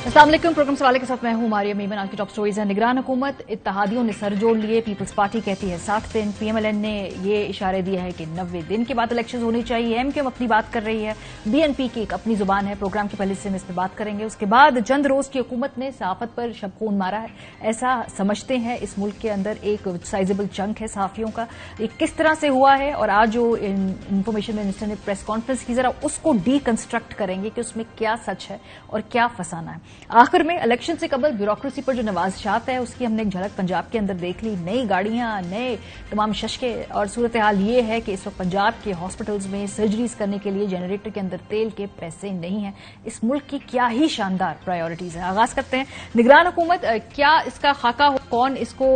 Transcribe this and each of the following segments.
अस्सलाम वालेकुम। प्रोग्राम सवाले के साथ मैं हूं मारिया मीमन। आज की टॉप स्टोरीज है। निगरान हुकूमत, इत्तेहादियों ने सर जोड़ लिए। पीपल्स पार्टी कहती है 60 दिन। पीएमएलएन ने ये इशारे दिए है कि 90 दिन के बाद इलेक्शन होनी चाहिए। एमक्यूएम अपनी बात कर रही है। बीएनपी की एक अपनी जुबान है। प्रोग्राम के पहले से हम इस पर बात करेंगे। उसके बाद चंद रोज की हुकूमत ने सहाफत पर शबखून मारा है, ऐसा समझते हैं। इस मुल्क के अंदर एक साइजेबल चंक है सहाफियों का। ये किस तरह से हुआ है और आज जो इंफॉर्मेशन मिनिस्टर ने प्रेस कॉन्फ्रेंस की, जरा उसको डीकंस्ट्रक्ट करेंगे कि उसमें क्या सच है और क्या फसाना है। आखिर में इलेक्शन से कबल ब्यूरोक्रेसी पर जो नवाज़शात है उसकी हमने एक झलक पंजाब के अंदर देख ली। नई गाड़ियां, नए तमाम शशके, और सूरत हाल ये है कि इस वक्त पंजाब के हॉस्पिटल्स में सर्जरीज करने के लिए जनरेटर के अंदर तेल के पैसे नहीं हैं। इस मुल्क की क्या ही शानदार प्रायोरिटीज है। आगाज करते हैं। निगरान हुकूमत, क्या इसका खाका हो, कौन इसको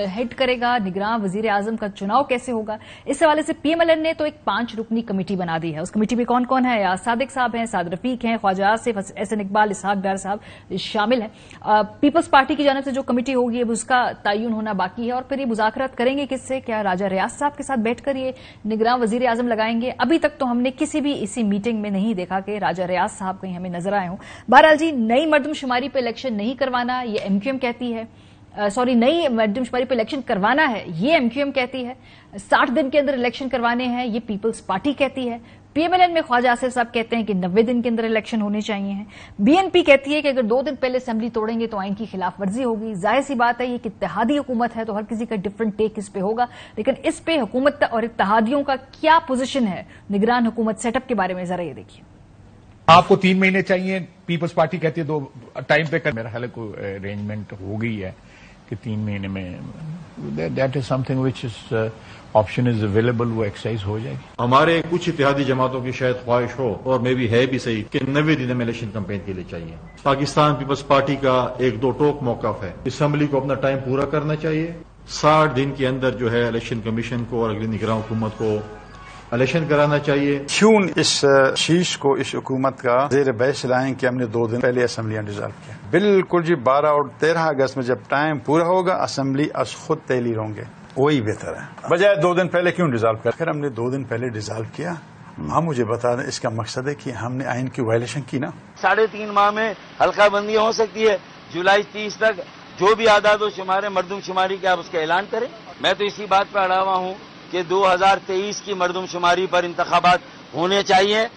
हेड करेगा, निगरान वजीर आजम का चुनाव कैसे होगा, इस हवाले से पीएमएलएन ने तो एक 5 रुकनी कमेटी बना दी है। उस कमेटी में कौन कौन है? याद सादिक साहब हैं, साद रफीक हैं, ख्वाजा आसिफ, एहसन इकबाल, इसहाक डार साहब शामिल है। पीपल्स पार्टी की जानिब से जो कमेटी होगी अब उसका तयन होना बाकी है। और फिर ये मुज़ाकरात करेंगे किससे? क्या राजा रियाज साहब के साथ बैठकर ये निगरान वजीर आजम लगाएंगे? अभी तक तो हमने किसी भी इसी मीटिंग में नहीं देखा कि राजा रियाज साहब कहीं हमें नजर आए हों। बहरहाल जी, नई मर्दमशुमारी पर इलेक्शन नहीं करवाना ये एमक्यूएम कहती है। नई मर्दमशुमारी पर इलेक्शन करवाना है ये एमक्यूएम कहती है। 60 दिन के अंदर इलेक्शन करवाने हैं ये पीपल्स पार्टी कहती है। पीएमएलएन में ख्वाजा आसिफ साहब कहते हैं कि 90 दिन के अंदर इलेक्शन होने चाहिए हैं। बीएनपी कहती है कि अगर 2 दिन पहले असेंबली तोड़ेंगे तो आइन की खिलाफ वर्जी होगी। जाहिर सी बात है, ये कि इत्तेहादी हुकूमत है तो हर किसी का डिफरेंट टेक इस पे होगा, लेकिन इस पे हुकूमत और इत्तेहादियों का क्या पोजीशन है निगरान हुकूमत सेटअप के बारे में जरा ये देखिए। आपको 3 महीने चाहिए, पीपल्स पार्टी कहती है 2 टाइम पे कर। मेरा ख्याल है कोई अरेंजमेंट हो गई है कि 3 महीने में that is something which is option is available, वो एक्सरसाइज हो जाएगी। हमारे कुछ इत्तेहादी जमातों की शायद ख्वाहिश हो, और मे भी है भी सही, कि 90 दिन में इलेक्शन कैंपेन के लिए चाहिए। पाकिस्तान पीपल्स पार्टी का 1-2 टोक मौकफ है, असेंबली को अपना टाइम पूरा करना चाहिए। 60 दिन के अंदर जो है इलेक्शन कमीशन को और अगली निगरान हुकूमत को इलेक्शन कराना चाहिए। क्यों इस शीश को इस हुकूमत का जेर बहस लाएं कि हमने 2 दिन पहले असेंबलियां डिजॉल्व किया? बिल्कुल जी, 12 और 13 अगस्त में जब टाइम पूरा होगा असेंबली अस खुद तैलीर होंगे, वही बेहतर है बजाय 2 दिन पहले क्यों डिजॉल्व कर। फिर हमने 2 दिन पहले डिजॉल्व किया। हाँ, मुझे बता दें इसका मकसद है कि हमने आइन की वायलेशन की ना। 3.5 माह में हल्का बंदी हो सकती है। जुलाई 30 तक जो भी आदाद शुमार है मर्दमशुमारी के, आप उसका ऐलान करें। मैं तो इसी बात पर अड़ा हुआ हूं कि 2023 की मर्दमशुमारी पर इंतखाबात होने चाहिए।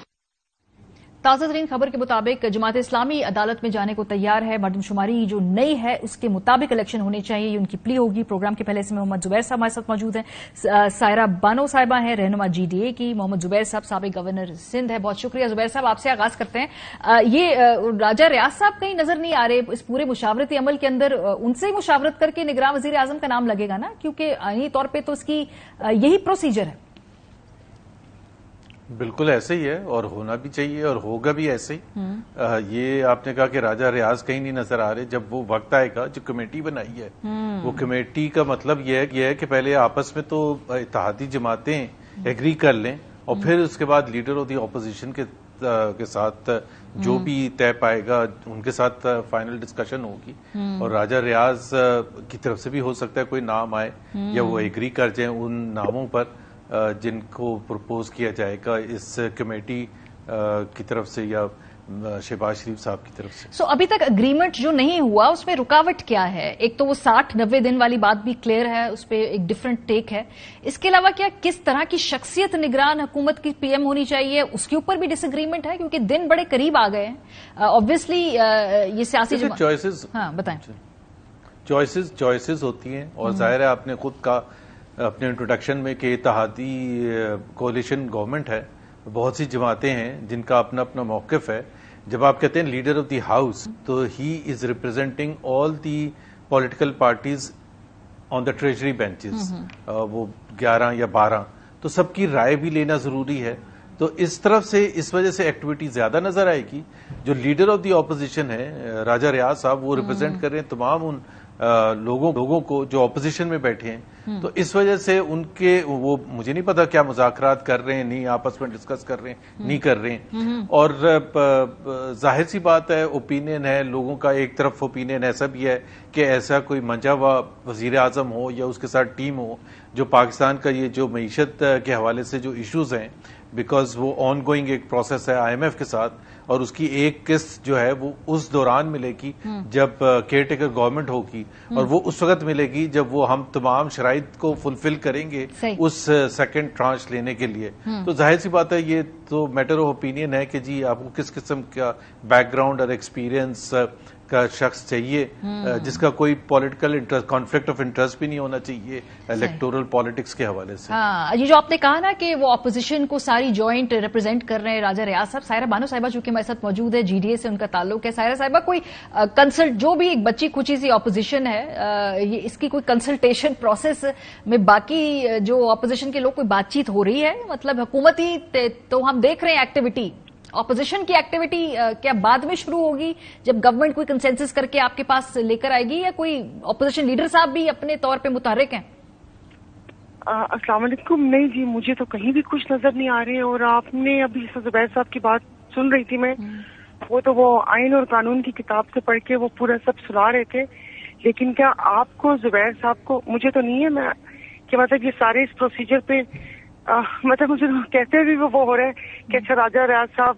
ताज़ा तरीन खबर के मुताबिक जमात इस्लामी अदालत में जाने को तैयार है। मर्दमशुमारी जो नई है उसके मुताबिक इलेक्शन होने चाहिए, ये उनकी प्ली होगी। प्रोग्राम के पहले से मोहम्मद जुबैर साहब हमारे साथ मौजूद हैं। सायरा बानो साहिबा हैं रहनुमा जीडीए की। मोहम्मद जुबैर साहब साबिक गवर्नर सिंध है। बहुत शुक्रिया जुबैर साहब, आपसे आगाज करते हैं। ये राजा रियाज साहब कहीं नजर नहीं आ रहे इस पूरे मुशावरती अमल के अंदर। उनसे ही मुशावरत करके निगरान वजीर आजम का नाम लगेगा ना, क्योंकि आईनी तौर पर तो उसकी यही प्रोसीजर है। बिल्कुल ऐसे ही है और होना भी चाहिए और होगा भी ऐसे ही। ये आपने कहा कि राजा रियाज कहीं नहीं नजर आ रहे। जब वो वक्त आएगा, जो कमेटी बनाई है वो कमेटी का मतलब ये है कि पहले आपस में तो इत्तेहादी जमातें एग्री कर लें और फिर उसके बाद लीडर ऑफ द ऑपोजिशन के साथ जो भी तय पाएगा उनके साथ फाइनल डिस्कशन होगी। और राजा रियाज की तरफ से भी हो सकता है कोई नाम आए या वो एग्री कर जाए उन नामों पर जिनको प्रपोज किया जाएगा इस कमेटी की तरफ से या शहबाज शरीफ साहब की तरफ से। अभी तक एग्रीमेंट जो नहीं हुआ उसमें रुकावट क्या है? एक तो वो 60-90 दिन वाली बात भी क्लियर है, उस पर एक डिफरेंट टेक है। इसके अलावा क्या किस तरह की शख्सियत निगरान हुकूमत की पीएम होनी चाहिए उसके ऊपर भी डिसएग्रीमेंट है, क्योंकि दिन बड़े करीब आ गए हैं। ऑब्वियसली ये सियासी चॉइसेस, हाँ बताएं। चॉइसेस होती हैं और जाहिर है आपने खुद का अपने इंट्रोडक्शन में कि इत्तेहादी कोalition गवर्नमेंट है, बहुत सी जमातें हैं जिनका अपना अपना मौक़िफ़ है। जब आप कहते हैं लीडर ऑफ द हाउस, तो he is representing all the political parties on the treasury benches, वो 11 या 12, तो सबकी राय भी लेना जरूरी है। तो इस तरफ से इस वजह से एक्टिविटी ज्यादा नजर आएगी। जो लीडर ऑफ द ऑपोजिशन है राजा रियाज साहब, वो रिप्रेजेंट कर रहे हैं तमाम उन लोगों को जो ऑपोजिशन में बैठे हैं। तो इस वजह से उनके वो मुझे नहीं पता क्या मुज़ाकरात कर रहे हैं, नहीं आपस में डिस्कस कर रहे हैं, नहीं कर रहे हैं। और जाहिर सी बात है, ओपिनियन है लोगों का। एक तरफ ओपिनियन ऐसा भी है कि ऐसा कोई मंजा हुआ वजीर आजम हो या उसके साथ टीम हो जो पाकिस्तान का ये जो मईशत के हवाले से जो इश्यूज हैं بیکاز وہ آن گوئنگ ایک پروسیس ہے IMF کے ساتھ، اور اس کی ایک قسط جو ہے وہ اس دوران ملے گی جب کیئر ٹیکر گورنمنٹ ہوگی، اور وہ اس وقت ملے گی جب وہ ہم تمام شرائط کو فلفل کریں گے اس سیکنڈ ٹرانچ لینے کے لیے. تو ظاہر سی بات ہے یہ تو میٹر آف اوپینین ہے کہ جی آپ کو کس قسم کا بیک گراؤنڈ اور ایکسپیرئنس کا شخص چاہیے، جس کا کوئی پولیٹیکل کانفلکٹ آف انٹرسٹ بھی نہیں ہونا چاہیے الیکٹورل پالیٹکس کے حوالے سے. ہاں، یہ جو آپ نے کہا نا کہ وہ اپوزیشن کو ساری جوائنٹ ریپرزینٹ کر رہے ہیں راجہ ریاض صاحب، سائرہ بانو صاحبہ چونکہ ہمارے ساتھ موجود ہے، GDA سے ان کا تعلق ہے. سائرہ صاحبہ، کوئی کنسلٹ جو بھی ایک بچی کچی سی اپوزیشن ہے، اس کی کوئی کنسلٹیشن پروسیس میں باقی جو اپوزیشن کے لوگ کوئی بات چیت ہو رہی ہے؟ مطلب حکومتی تو ہم دیکھ رہے ہیں ایکٹیویٹی، اپوزیشن کی ایکٹیویٹی کیا بعد میں شروع ہوگی جب گورنمنٹ کوئی کنسنسس کر کے آپ کے پاس لے کر آئے گی، یا کوئی اپوزیشن لیڈر صاحب بھی اپنے طور پہ متحرک ہیں؟ السلام علیکم. نہیں جی، مجھے تو کہیں بھی کچھ نظر نہیں آ رہے. اور آپ نے ابھی زبیر صاحب کی بات سن رہی تھی میں، وہ آئین اور قانون کی کتاب سے پڑھ کے وہ پورا سب سنا رہے تھے. لیکن کیا آپ کو زبیر صاحب کو، مجھے تو نہیں ہے میں کہ مطلب یہ سارے اس پروسیجر پہ مطلب مجھے کہتے بھی وہ ہو رہا ہے کہ اچھا راجہ ریاض صاحب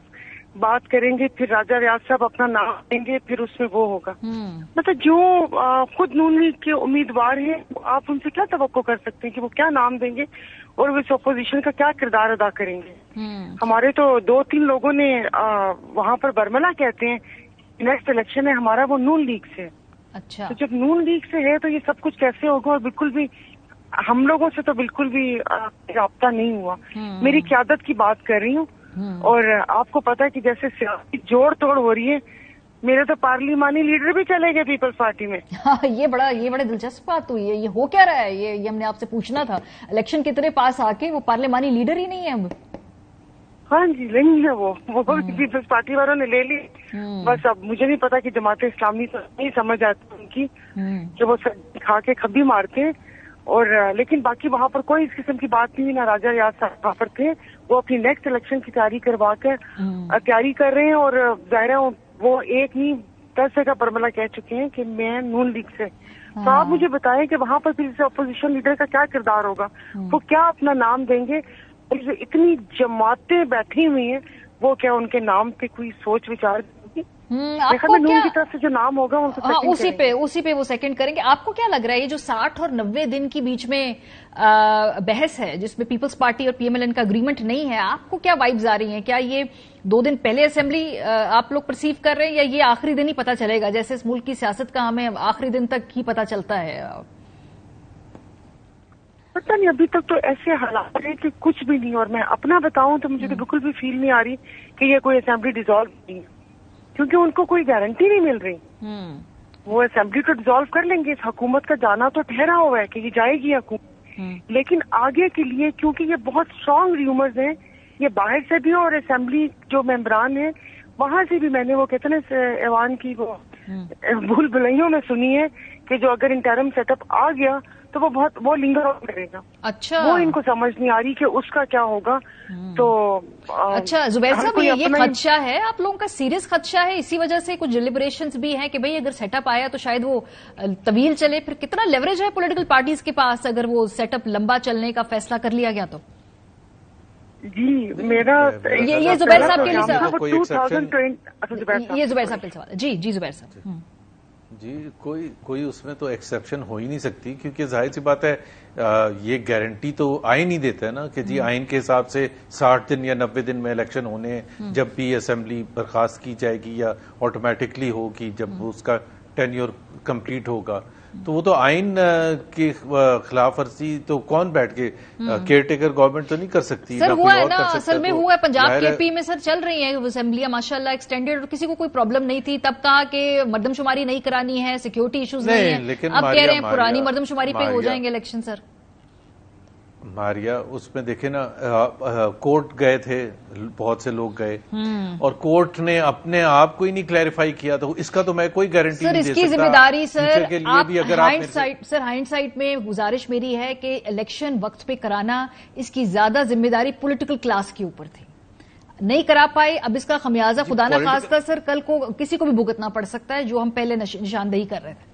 بات کریں گے، پھر راجہ ریاض صاحب اپنا نام دیں گے، پھر اس میں وہ ہوگا. مطلب جو خود نون لیگ کے امیدوار ہیں آپ ان سے کیا توقع کر سکتے ہیں کہ وہ کیا نام دیں گے اور وہ اس اپوزیشن کا کیا کردار ادا کریں گے؟ ہمارے تو 2-3 لوگوں نے وہاں پر برملا کہتے ہیں نیکسٹ الیکشن ہے ہمارا، وہ نون لیگ سے. اچھا، تو جب نون لیگ سے ہے تو یہ سب کچھ کیسے ہوگا؟ اور بالکل بھی ہم لوگوں سے تو بالکل بھی رابطہ نہیں ہوا. میری قیادت کی بات کر رہی ہوں. اور آپ کو پتا ہے کہ جیسے سیاسی جوڑ توڑ ہو رہی ہے، میرے تو پارلیمانی لیڈر بھی چلے گئے پیپلز پارٹی میں. یہ بڑے دلچسپ بات ہوئی ہے. یہ ہو کیا رہا ہے؟ یہ ہم نے آپ سے پوچھنا تھا. الیکشن کتنے پاس آ کے وہ پارلیمانی لیڈر ہی نہیں ہے اب. ہاں جی، نہیں ہے وہ پیپلز پارٹی والوں نے لے لی. بس اب مجھے نہیں پتا کہ جماعت اسلامی تو نہیں سمجھ آتی ان کی کہ وہ کھا کے کھبی مارتے ہیں. اور لیکن باقی وہاں پر کوئی اس قسم کی بات نہیں. نہ راجہ ریاض صاحب وہاں پر تھے، وہ اپنی نیکسٹ الیکشن کی تیاری کروا کر تیاری کر رہے ہیں. اور ظاہر ہے وہ 1 نہیں 10 جگہ برملا کہہ چکے ہیں کہ میں نون لیگ سے. تو آپ مجھے بتائیں کہ وہاں پر پھر اپوزیشن لیڈر کا کیا کردار ہوگا؟ وہ کیا اپنا نام دیں گے؟ اتنی جماعتیں بیٹھی ہوئی ہیں، وہ کیا ان کے نام پہ کوئی سوچ وچار نون کی طرف سے جو نام ہوگا اسی پہ وہ سیکنڈ کریں گے. آپ کو کیا لگ رہا ہے یہ جو 60 اور 90 دن کے بیچ میں بحث ہے جس میں پیپلز پارٹی اور PMLN کا اگریمنٹ نہیں ہے، آپ کو کیا وائبز آ رہی ہیں؟ کیا یہ 2 دن پہلے اسمبلی آپ لوگ پرسیو کر رہے ہیں، یا یہ آخری دن ہی پتا چلے گا؟ جیسے اس ملک کی سیاست کا ہمیں آخری دن تک ہی پتا چلتا ہے. پتہ نہیں، ابھی تک تو ایسے حالات ہیں کہ کچھ بھی نہیں. اور میں اپنا بتاؤں تو مجھے تو بالکل بھی فیل نہیں آ رہی کہ یہ کوئی اسمبلی ڈیزالو نہیں ہے، کیونکہ ان کو کوئی گارنٹی نہیں مل رہی. وہ اسمبلی کو ڈیزالو کر لیں گے. اس حکومت کا جانا تو ٹھہرا ہوا ہے کہ یہ جائے گی حکومت، لیکن آگے کے لیے کیونکھ یہ بہت اسٹرانگ ریومرز ہیں، یہ باہر سے بھی اور اسمبلی جو ممبران ہیں وہاں سے بھی میں نے وہ کہتے ہیں ایوان کی وہ بھول بھلائیوں میں سنی ہے کہ جو اگر انٹرم سیٹ اپ آ گیا تو وہ لنگر آن کرے گا. اچھا، وہ ان کو سمجھ نہیں آ رہی کہ اس کا کیا ہوگا. تو اچھا زبیر صاحب، یہ خدشہ ہے آپ لوگوں کا، سیریس خدشہ ہے؟ اسی وجہ سے کچھ ڈیلیبریشنز بھی ہیں کہ بھئی اگر سیٹ اپ آیا تو شاید وہ طویل چلے. پھر کتنا لیوریج ہے پولیٹیکل پارٹیز کے پاس اگر وہ سیٹ اپ لمبا چلنے کا فیصلہ کر لیا گیا تو؟ جی میرا یہ زبیر صاحب کے لیے یہ زبیر صاحب کے سوال ہے. جی زبیر صاحب. جی کوئی اس میں تو ایکسیپشن ہو ہی نہیں سکتی، کیونکہ ظاہر سی بات ہے یہ گارنٹی تو آئین ہی دیتا ہے نا کہ جی آئین کے حساب سے 60 دن یا 90 دن میں الیکشن ہونے ہیں، جب بھی اسمبلی برخاست کی جائے گی یا آٹومیٹکلی ہوگی جب اس کا ٹینیور کمپلیٹ ہوگا. تو وہ تو آئین کی خلاف ورزی تو کون بیٹھ کے کیئر ٹیکر گورنمنٹ تو نہیں کر سکتی. سر ہوا ہے نا، اصل میں ہوا ہے پنجاب کے پی میں سر چل رہی ہیں اسمبلیاں ماشاءاللہ ایکسٹینڈیڈ، اور کسی کو کوئی پرابلم نہیں تھی. تب کہا کہ مردم شماری نہیں کرانی ہے، سیکیورٹی ایشوز نہیں ہیں. اب کہہ رہے ہیں پرانی مردم شماری پہ ہو جائیں گے الیکشن. سر ماریا اس میں دیکھیں نا، کورٹ گئے تھے، بہت سے لوگ گئے اور کورٹ نے اپنے آپ کو ہی نہیں کلیریفائی کیا. تو اس کا تو میں کوئی گارنٹی نہیں دے سکتا. سر اس کی ذمہ داری سر ہائنڈ سائٹ میں گزارش میری ہے کہ الیکشن وقت پہ کرانا اس کی زیادہ ذمہ داری پولیٹیکل کلاس کے اوپر تھی. نہیں کرا پائے، اب اس کا خمیازہ خدا نہ خواستہ سر کل کو کسی کو بھی بھگتنا پڑ سکتا ہے جو ہم پہلے نشاندہی کر رہے تھے.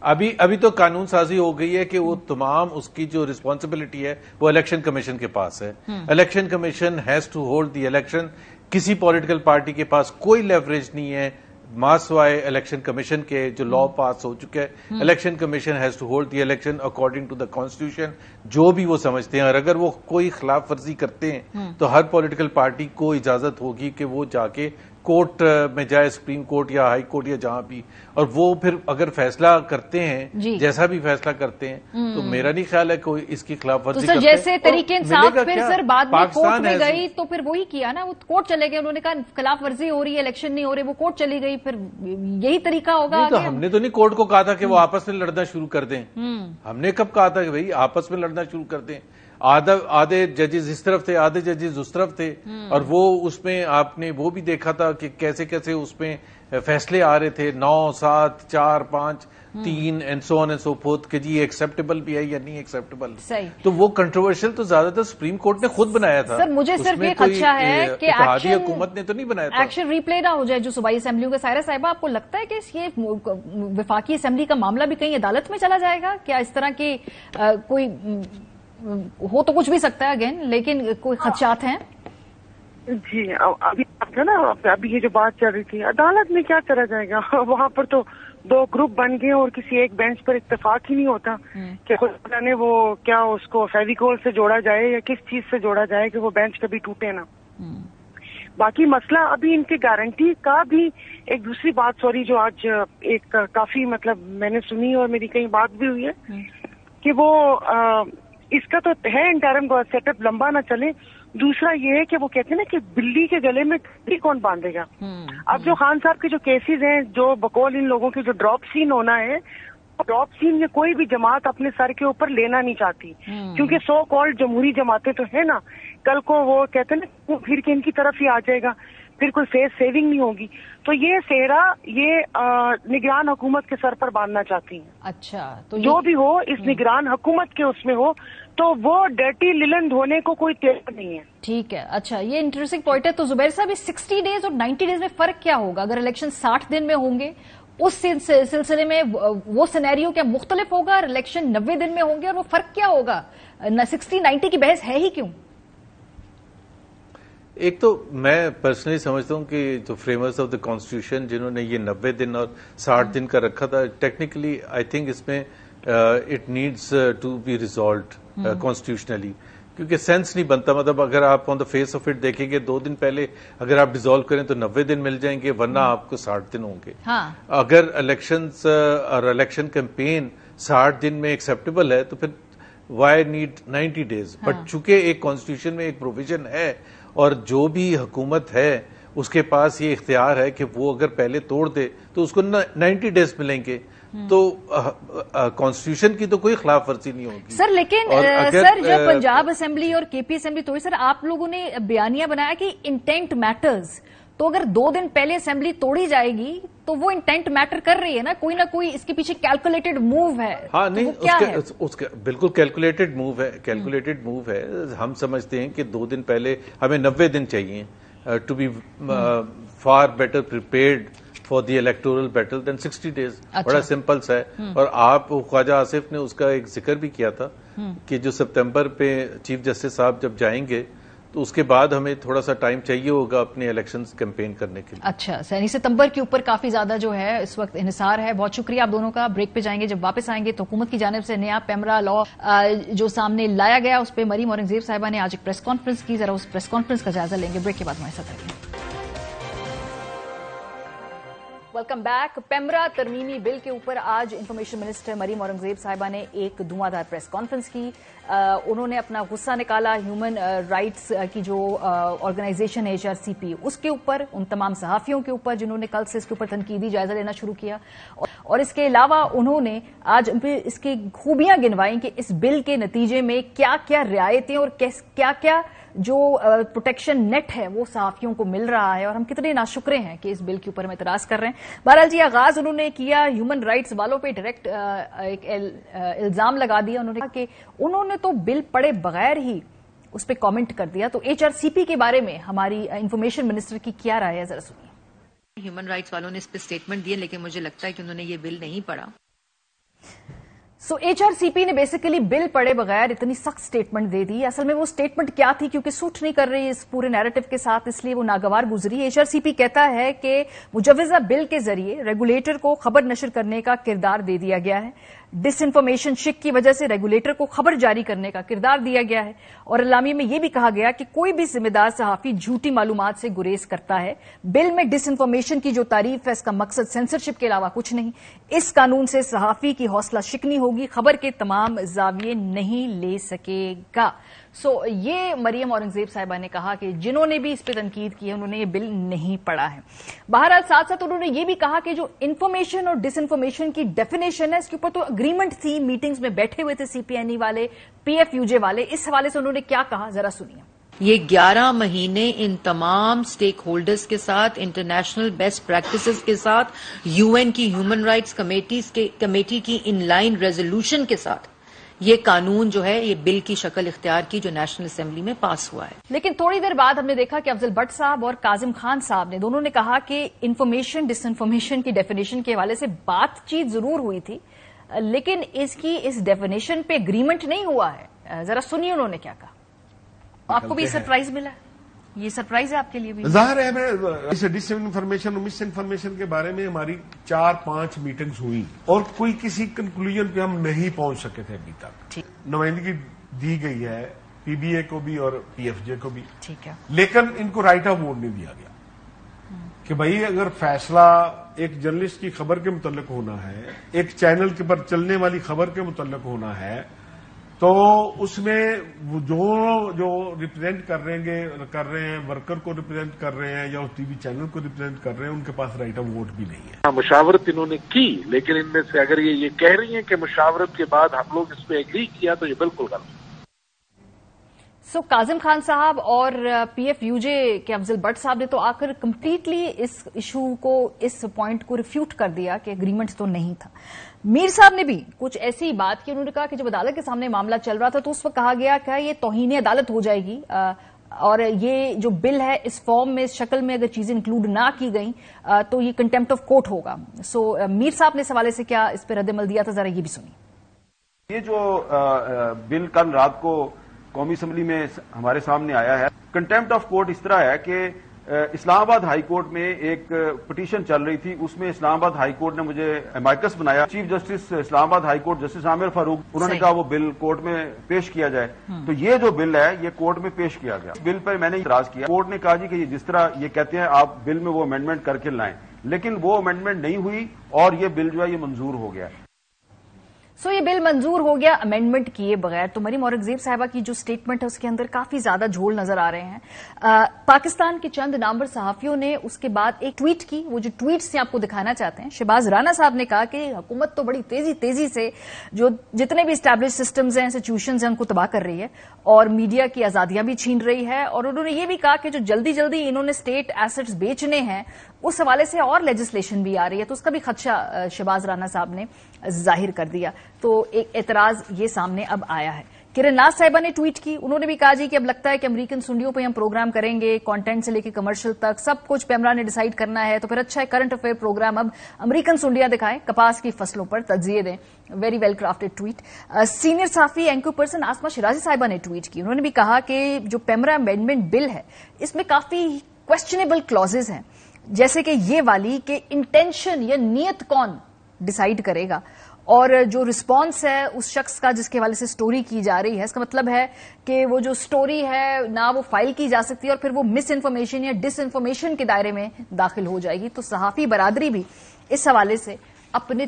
ابھی تو قانون سازی ہو گئی ہے کہ وہ تمام اس کی جو رسپانسبلٹی ہے وہ الیکشن کمیشن کے پاس ہے. Election commission has to hold the election. کسی پولیٹیکل پارٹی کے پاس کوئی لیوریج نہیں ہے ماسوائے الیکشن کمیشن کے جو لا پاس ہو چکا ہے. Election commission has to hold the election according to the constitution جو بھی وہ سمجھتے ہیں, اور اگر وہ کوئی خلاف ورزی کرتے ہیں تو ہر پولیٹیکل پارٹی کو اجازت ہوگی کہ وہ جا کے کورٹ میں جائے, سپریم کورٹ یا ہائی کورٹ یا جہاں بھی, اور وہ پھر اگر فیصلہ کرتے ہیں جیسا بھی فیصلہ کرتے ہیں تو میرا نہیں خیال ہے کوئی اس کی خلاف ورزی کرتے ہیں. جیسے طریقے انصاف پھر سر بعد میں کورٹ میں گئی تو پھر وہی کیا نا, وہ کورٹ چلے گئے, انہوں نے کہا خلاف ورزی ہو رہی ہے, الیکشن نہیں ہو رہے, وہ کورٹ چلی گئی, پھر یہی طریقہ ہوگا. تو ہم نے تو نہیں کورٹ کو کہا تھا کہ وہ آپس میں لڑنا شروع کر دیں. ہم نے کب کہا تھا کہ بھائی آپس میں لڑنا شروع کر دیں؟ آدھے ججز اس طرف تھے, آدھے ججز اس طرف تھے, اور وہ اس میں آپ نے وہ بھی دیکھا تھا کہ کیسے کیسے اس میں فیصلے آ رہے تھے 9, 7, 4, 5, 3 and so on and so forth کہ جی ایکسیپٹیبل بھی ہے یا نہیں ایکسیپٹیبل. تو وہ کنٹروورشل تو زیادہ تر سپریم کورٹ نے خود بنایا تھا. سر مجھے صرف یہ خدشہ ہے کہ اتحادی حکومت نے تو نہیں بنایا تھا. ایکشن ریپلے نہ ہو جائے جو صوبائی اسمبلیوں کے. سائرہ صاحبہ, آپ کو لگتا ہے کہ یہ وفاقی اسمبلی کا معاملہ بھی کہیں عدالت میں چلا جائے گا کیا؟ اس طرح کی کوئی ہو تو کچھ بھی سکتا ہے اگین, لیکن کوئی خدشات ہیں؟ جی ابھی یہ جو بات چل رہی تھی, عدالت میں کیا چلا جائے گا؟ وہاں پر تو 2 گروپ بن گئے اور کسی ایک بینچ پر اتفاق ہی نہیں ہوتا کہ خدا نے وہ کیا اس کو فیویکول سے جوڑا جائے یا کس چیز سے جوڑا جائے کہ وہ بینچ کبھی ٹوٹے نا. باقی مسئلہ ابھی ان کی گارنٹی کا بھی ایک دوسری بات, سوری, جو آج ایک کافی مطلب میں نے سنی اور میری کہیں بات بھی ہوئی ہے کہ وہ اس کا تو ہے انٹرم سیٹ اپ لمبا نہ چلے. دوسرا یہ ہے کہ وہ کہتے ہیں نا کہ بلی کے گلے میں بھی کون باندھے گا. اب جو خان صاحب کے جو کیسز ہیں, جو بقول ان لوگوں کے جو ڈراپ سین ہونا ہے, ڈراپ سین میں کوئی بھی جماعت اپنے سر کے اوپر لینا نہیں چاہتی, کیونکہ سو کالڈ جمہوری جماعتیں تو ہیں نا, کل کو وہ کہتے ہیں نا وہ پھر کے ان کی طرف ہی آ جائے گا, پھر کوئی فیس سیونگ نہیں ہوگی. تو یہ سہرا یہ نگران حکومت کے سر پر باندھنا چاہتی ہیں. اچھا, تو جو بھی ہو اس نگران حکومت کے اس میں ہو تو وہ ڈرٹی للن دھونے کو کوئی تیار نہیں ہے. ٹھیک ہے, اچھا, یہ انٹرسٹنگ پوائنٹ ہے. تو زبیر صاحب, 60 ڈیز اور 90 ڈیز میں فرق کیا ہوگا؟ اگر الیکشن 60 دن میں ہوں گے اس سلسلے میں وہ سینیریو کیا مختلف ہوگا, اور الیکشن 90 دن میں ہوں گے, اور وہ فرق کیا ہوگا؟ 60-90 کی بحث ہے ہی کیوں؟ ایک تو میں پرسنلی سمجھتا ہوں کہ جو فریمرز آف دا کانسٹیٹیوشن جنہوں نے یہ 90 دن اور 60 دن کا رکھا تھا, ٹیکنیکلی آئی تھنک اس میں it needs to be resolved constitutionally, کیونکہ سینس نہیں بنتا. مطلب اگر آپ on the face of it دیکھیں گے 2 دن پہلے اگر آپ ڈیزالو کریں تو 90 دن مل جائیں گے, ورنہ آپ کو 60 دن ہوں گے. اگر الیکشنز اور الیکشن کیمپین 60 دن میں ایکسیپٹیبل ہے تو پھر وائی نیڈ 90 ڈیز. بٹ چونکہ ایک کانسٹیٹیوشن میں ایک پروویژن ہے اور جو بھی حکومت ہے اس کے پاس یہ اختیار ہے کہ وہ اگر پہلے توڑ دے تو اس کو 90 ڈیز ملیں گے, تو کانسٹیٹیوشن کی تو کوئی خلاف ورزی نہیں ہوگی. سر لیکن سر جب پنجاب اسمبلی اور کے پی اسمبلی تو سر آپ لوگوں نے بیانیہ بنایا کہ انٹینٹ میٹرز, تو اگر 2 دن پہلے اسمبلی توڑی جائے گی تو وہ انٹینٹ میٹر کر رہی ہے نا, کوئی نہ کوئی اس کے پیچھے کیلکولیٹڈ موو ہے. ہاں نہیں, اس کا بالکل کیلکولیٹڈ موو ہے, کیلکولیٹڈ موو ہے. ہم سمجھتے ہیں کہ 2 دن پہلے ہمیں 90 دن چاہیے to be far better prepared for the electoral battle than 60 days. بڑا سمپل سا ہے. اور آپ خواجہ آصف نے اس کا ایک ذکر بھی کیا تھا کہ جو سپتمبر پہ چیف جسٹس صاحب جب جائیں گے تو اس کے بعد ہمیں تھوڑا سا ٹائم چاہیے ہوگا اپنے الیکشنز کیمپین کرنے کے لیے. اچھا, یعنی ستمبر کے اوپر کافی زیادہ جو ہے اس وقت انحصار ہے. بہت شکریہ آپ دونوں کا. بریک پہ جائیں گے, جب واپس آئیں گے تو حکومت کی جانب سے نیا پیمرا لا جو سامنے لایا گیا اس پہ مریم اورنگزیب صاحبہ نے آج ایک پریس کانفرنس کی. ذرا اس پریس کانفرنس کا جائزہ لیں گے. بریک کے بعد ہمارے ساتھ رہیں. Welcome back. پیمرا ترمیمی بل کے اوپر آج انفارمیشن منسٹر مریم اورنگزیب صاحبہ نے ایک دھواں دار پریس کانفرنس کی. انہوں نے اپنا غصہ نکالا ہیومن رائٹس کی جو آرگنائزیشن ہے HRCP اس کے اوپر, ان تمام صحافیوں کے اوپر جنہوں نے کل سے اس کے اوپر تنقیدی جائزہ لینا شروع کیا, اور اس کے علاوہ انہوں نے آج اس کی خوبیاں گنوائیں کہ اس بل کے نتیجے میں کیا کیا رعایتیں اور کیا کیا جو پروٹیکشن نیٹ ہے وہ صحافیوں کو مل رہا ہے, اور ہم کتنے ناشکرے ہیں کہ اس بل کے اوپر ہم اعتراض کر رہے ہیں. بہرحال جی, آغاز انہوں نے کیا ہیومن رائٹس والوں پہ ڈائریکٹ ایک الزام لگا دیا. انہوں نے کہا کہ انہوں نے تو بل پڑھے بغیر ہی اس پہ کامنٹ کر دیا. تو HRCP کے بارے میں ہماری انفارمیشن منسٹر کی کیا رائے ہے, ذرا سنیے. ہیومن رائٹس والوں نے اس پہ اسٹیٹمنٹ دیے, لیکن مجھے لگتا ہے کہ انہوں نے یہ بل نہیں پڑھا. सो एचआरसीपी ने बेसिकली बिल पढ़े बगैर इतनी सख्त स्टेटमेंट दे दी। असल में वो स्टेटमेंट क्या थी, क्योंकि सूट नहीं कर रही इस पूरे नैरेटिव के साथ, इसलिए वो नागवार गुजरी। एचआरसीपी कहता है कि मुजव्वजा बिल के जरिए रेगुलेटर को खबर नशर करने का किरदार दे दिया गया है। डिसइंफॉर्मेशन शिक की वजह से रेगुलेटर को खबर जारी करने का किरदार दिया गया है। और इलामी में यह भी कहा गया कि कोई भी जिम्मेदार सहाफी झूठी मालूमात से गुरेज करता है। बिल में डिसइंफॉर्मेशन की जो तारीफ है, इसका मकसद सेंसरशिप के अलावा कुछ नहीं। इस कानून से सहाफी की हौसला शिकनी होगी, खबर के तमाम जाविये नहीं ले सकेगा। सो ये मरियम औरंगजेब साहिबा ने कहा कि जिन्होंने भी इस पर तनकीद की है उन्होंने ये बिल नहीं पढ़ा है। बहरहाल साथ साथ उन्होंने ये भी कहा कि जो इन्फॉर्मेशन और डिसइंफॉर्मेशन की डेफिनेशन है, इसके ऊपर तो अग्रीमेंट थी, मीटिंग्स में बैठे हुए थे सीपीएनई वाले, पीएफयूजे वाले। इस हवाले से उन्होंने क्या कहा, जरा सुनिए। ये 11 महीने इन तमाम स्टेक होल्डर्स के साथ, इंटरनेशनल बेस्ट प्रैक्टिसेस के साथ, यूएन की ह्यूमन राइट्स कमेटी की इनलाइन रेजोल्यूशन के साथ ये कानून जो है, ये बिल की शक्ल इख्तियार की, जो नेशनल असेंबली में पास हुआ है। लेकिन थोड़ी देर बाद हमने देखा कि अफजल भट्ट साहब और काजिम खान साहब ने दोनों ने कहा कि इन्फॉर्मेशन डिसइंफॉर्मेशन की डेफिनेशन के हवाले से बातचीत जरूर हुई थी, लेकिन इसकी इस डेफिनेशन पे एग्रीमेंट नहीं हुआ है। जरा सुनिए उन्होंने क्या कहा। आपको भी सरप्राइज मिला है? ये सरप्राइज है आपके लिए भी? जाहिर है, मैं इस डिस इन्फॉर्मेशन और मिस इन्फॉर्मेशन के बारे में हमारी 4-5 मीटिंग्स हुई और कोई किसी कंक्लूजन पे हम नहीं पहुंच सके थे अभी तक। नुमाइंदगी दी गई है पीबीए को भी और पीएफजे को भी, ठीक है, लेकिन इनको राइट ऑफ वोट नहीं दिया गया कि भाई अगर फैसला एक जर्नलिस्ट की खबर के मुतल्लिक होना है, एक चैनल के पर चलने वाली खबर के मुतल्लिक होना है, तो उसमें जो रिप्रेजेंट कर रहे हैं वर्कर को रिप्रेजेंट कर रहे हैं या उस टीवी चैनल को रिप्रेजेंट कर रहे हैं, उनके पास राइट ऑफ वोट भी नहीं है। मुशावरत इन्होंने की, लेकिन इनमें से अगर ये कह रही हैं कि मुशावरत के बाद हम लोग इस पे एग्री किया, तो ये बिल्कुल गलत। सो काजिम खान साहब और पीएफयूजे के अफजल भट्ट साहब ने तो आकर कंप्लीटली इस इशू को, इस पॉइंट को रिफ्यूट कर दिया कि एग्रीमेंट तो नहीं था। मीर साहब ने भी कुछ ऐसी बात की। उन्होंने कहा कि जब अदालत के सामने मामला चल रहा था तो उस वक्त कहा गया कि ये तौहीन अदालत हो जाएगी और ये जो बिल है इस फॉर्म में, इस शक्ल में अगर चीजें इंक्लूड ना की गई तो ये कंटेम्प्ट ऑफ कोर्ट होगा। सो मीर साहब ने इस हवाले से क्या इस पर रद्द-ए-अमल दिया था, जरा ये भी सुनिए। ये जो बिल कल रात को कौमी असम्बली में हमारे सामने आया है, कंटेम्प्ट ऑफ कोर्ट इस तरह है कि इस्लामाबाद हाई कोर्ट में एक पिटीशन चल रही थी, उसमें इस्लामाबाद हाई कोर्ट ने मुझे एमाइकस बनाया। Chief justice Islamabad high court justice Aamir Farooq, उन्होंने कहा वो बिल कोर्ट में पेश किया जाए। तो ये जो बिल है ये कोर्ट में पेश किया गया। बिल पर मैंने इतराज किया। कोर्ट ने कहा जी कि जिस तरह ये कहते हैं आप बिल में वो अमेंडमेंट करके लाएं, लेकिन वो अमेंडमेंट नहीं हुई और ये बिल जो है ये मंजूर हो गया। सो ये बिल मंजूर हो गया अमेंडमेंट किए बगैर। तो मरियम औरंगजेब साहिबा की जो स्टेटमेंट है उसके अंदर काफी ज्यादा झोल नजर आ रहे हैं। पाकिस्तान के चंद नामवर सहाफियों ने उसके बाद एक ट्वीट की। वो जो ट्वीट्स से आपको दिखाना चाहते हैं, शहबाज राना साहब ने कहा कि हुकूमत तो बड़ी तेजी से जो जितने भी स्टैब्लिश सिस्टम्स हैं, इंस्टीट्यूशंस हैं, उनको तबाह कर रही है और मीडिया की आजादियां भी छीन रही है। और उन्होंने ये भी कहा कि जो जल्दी जल्दी इन्होंने स्टेट एसेट्स बेचने हैं उस हवाले से और लेजिस्लेशन भी आ रही है, तो उसका भी खदशा शहबाज राना साहब ने जाहिर कर दिया। तो एक एतराज ये सामने अब आया है। किरण नाज साहिबा ने ट्वीट की। उन्होंने भी कहा जी कि अब लगता है कि अमेरिकन सुंडियों पे हम प्रोग्राम करेंगे, कंटेंट से लेकर कमर्शियल तक सब कुछ पेमरा ने डिसाइड करना है, तो फिर अच्छा है करंट अफेयर प्रोग्राम अब अमेरिकन सुंडियां दिखाएं, कपास की फसलों पर तज्जिए दें। Very well crafted tweet. Senior साफी एंकर पर्सन आसमा शिराजी साहिबा ने ट्वीट की। उन्होंने भी कहा कि जो पेमरा अमेंडमेंट बिल है इसमें काफी क्वेश्चनेबल क्लॉजेज हैं, जैसे कि ये वाली कि इंटेंशन या नीयत कौन डिसाइड करेगा, और जो रिस्पांस है उस शख्स का जिसके हवाले से स्टोरी की जा रही है, इसका मतलब है कि वो जो स्टोरी है ना वो फाइल की जा सकती है और फिर वो मिस इन्फॉर्मेशन या डिस इन्फॉर्मेशन के दायरे में दाखिल हो जाएगी। तो सहाफी बरादरी भी इस हवाले से अपने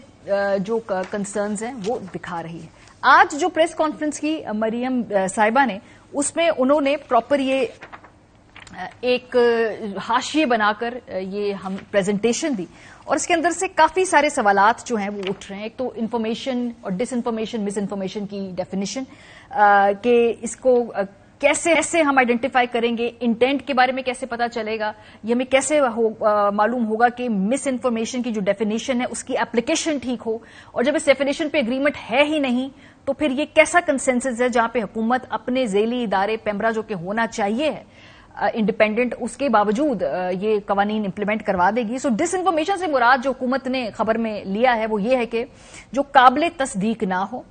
जो कंसर्न्स हैं वो दिखा रही है। आज जो प्रेस कॉन्फ्रेंस की मरियम साहिबा ने, उसमें उन्होंने प्रॉपर ये एक हाशिए बनाकर ये हम प्रेजेंटेशन दी और इसके अंदर से काफी सारे सवालात जो हैं वो उठ रहे हैं। एक तो इन्फॉर्मेशन और डिस इन्फॉर्मेशन, मिस इन्फॉर्मेशन की डेफिनेशन कि इसको कैसे हम आइडेंटिफाई करेंगे, इंटेंट के बारे में कैसे पता चलेगा, ये हमें कैसे मालूम होगा कि मिस इन्फॉर्मेशन की जो डेफिनेशन है उसकी एप्लीकेशन ठीक हो, और जब इस डेफिनेशन पे एग्रीमेंट है ही नहीं तो फिर ये कैसा कंसेंसस है जहां पे हुकूमत अपने झेली इदारे पेमरा जो कि होना चाहिए है इंडिपेंडेंट, उसके बावजूद ये कवानीन इंप्लीमेंट करवा देगी। सो डिस इन्फॉर्मेशन से मुराद जो हुकूमत ने खबर में लिया है वो ये है कि जो काबिल तस्दीक ना हो,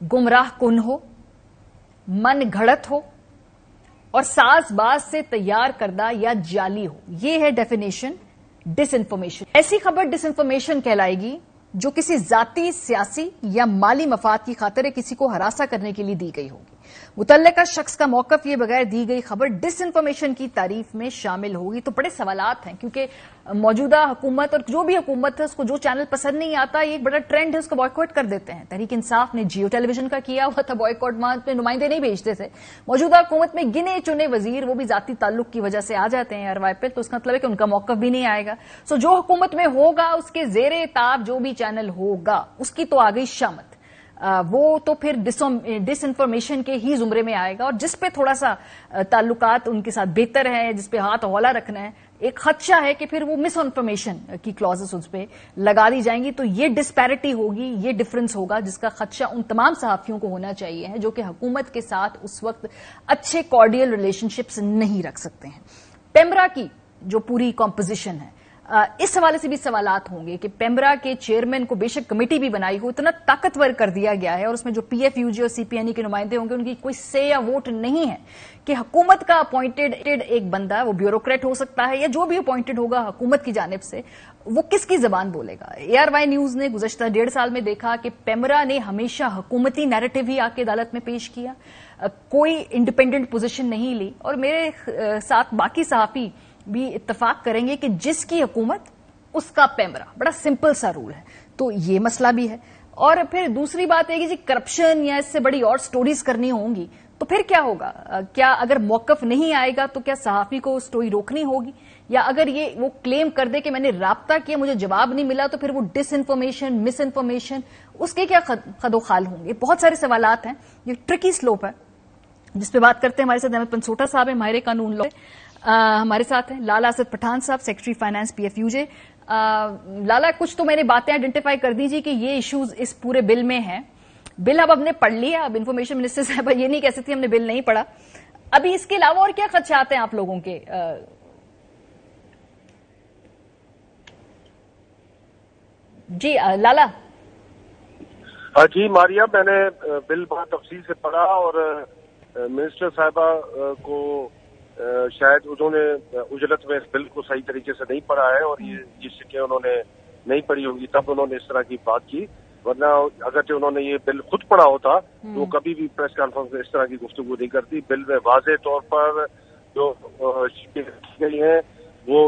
गुमराह कुन हो, मन घड़त हो और साजबाज से तैयार करदा या जाली हो, ये है डेफिनेशन डिस इन्फॉर्मेशन। ऐसी खबर डिस इन्फॉर्मेशन कहलाएगी जो किसी जाती, सियासी या माली मफाद की खातिर किसी को हरासा करने के लिए दी गई होगी। मुतल्लिका शख्स का मौकफ ये बगैर दी गई खबर डिस इन्फॉर्मेशन की तारीफ में शामिल होगी। तो बड़े सवालात हैं, क्योंकि मौजूदा हुकूमत और जो भी हुकूमत है उसको जो चैनल पसंद नहीं आता, ये एक बड़ा ट्रेंड है, उसको बॉयकॉट कर देते हैं। तहरीक इंसाफ ने जियो टेलीविजन का किया हुआ था बॉयकॉट, वहां पे नुमाइंदे नहीं भेजते थे। मौजूदा हुकूमत में गिने चुने वजीर, वो भी जाती ताल्लुक की वजह से आ जाते हैं RYP, तो उसका मतलब है कि उनका मौकफ भी नहीं आएगा। सो जो हुकूमत में होगा उसके जेरे ताब जो भी चैनल होगा उसकी तो आ गई शामत, वो तो फिर डिस इन्फॉर्मेशन के ही जुमरे में आएगा। और जिस पे थोड़ा सा ताल्लुकात उनके साथ बेहतर है, जिस पे हाथ हौला रखना है, एक खदशा है कि फिर वो मिस इन्फॉर्मेशन की क्लॉजेस उस पे लगा दी जाएंगी। तो ये डिस्पैरिटी होगी, ये डिफरेंस होगा जिसका खदशा उन तमाम सहाफियों को होना चाहिए है जो कि हुकूमत के साथ उस वक्त अच्छे कॉर्डियल रिलेशनशिप्स नहीं रख सकते हैं। पेमरा की जो पूरी कॉम्पोजिशन है, इस हवाले से भी सवालात होंगे कि पेमरा के चेयरमैन को बेशक कमेटी भी बनाई हो, इतना ताकतवर कर दिया गया है और उसमें जो PFUJ और CPNE के नुमाइंदे होंगे उनकी कोई से या वोट नहीं है कि हुकूमत का अपॉइंटेड एक बंदा, वो ब्यूरोक्रेट हो सकता है या जो भी अपॉइंटेड होगा हुकूमत की जानिब से, वो किसकी जबान बोलेगा। ARY न्यूज ने गुज़श्ता 1.5 साल में देखा कि पेमरा ने हमेशा हुकूमती नैरेटिव ही आके अदालत में पेश किया, कोई इंडिपेंडेंट पोजीशन नहीं ली। और मेरे साथ बाकी सहाफी भी इत्तफाक करेंगे कि जिसकी हुकूमत उसका पेमरा, बड़ा सिंपल सा रूल है। तो ये मसला भी है। और फिर दूसरी बात है कि जी करप्शन या इससे बड़ी और स्टोरीज करनी होंगी तो फिर क्या होगा? क्या अगर मौकफ नहीं आएगा तो क्या सहाफी को स्टोरी रोकनी होगी? या अगर ये वो क्लेम कर दे कि मैंने राब्ता किया, मुझे जवाब नहीं मिला, तो फिर वो डिस इन्फॉर्मेशन, मिस इन्फॉर्मेशन, उसके क्या खदोखाल होंगे? बहुत सारे सवालात हैं। ये ट्रिकी स्लोप है जिस पे बात करते हैं। हमारे साथ अहमद पंसोटा साहब है, माहिर कानून लॉ, हमारे साथ हैं लाला असद पठान साहब, सेक्रेटरी फाइनेंस PFUJ। लाला, कुछ तो मैंने बातें आइडेंटिफाई कर दीजिए कि ये इश्यूज इस पूरे बिल में हैं। बिल अब हमने पढ़ लिया, अब इन्फॉर्मेशन मिनिस्टर साहब ये नहीं कह सकती हमने बिल नहीं पढ़ा। अभी इसके अलावा और क्या खदशात हैं आप लोगों के? जी लाला। जी मारिया, मैंने बिल बहुत तफसील से पढ़ा और मिनिस्टर साहिबा को शायद उन्होंने उजलत में इस बिल को सही तरीके से नहीं पढ़ा है और ये जिसके उन्होंने नहीं पढ़ी होगी तब उन्होंने इस तरह की बात की, वरना अगर जो उन्होंने ये बिल खुद पढ़ा होता तो कभी भी प्रेस कॉन्फ्रेंस में इस तरह की गुफ्तगू नहीं करती। बिल में वाज़ेह तौर पर जो की गई है वो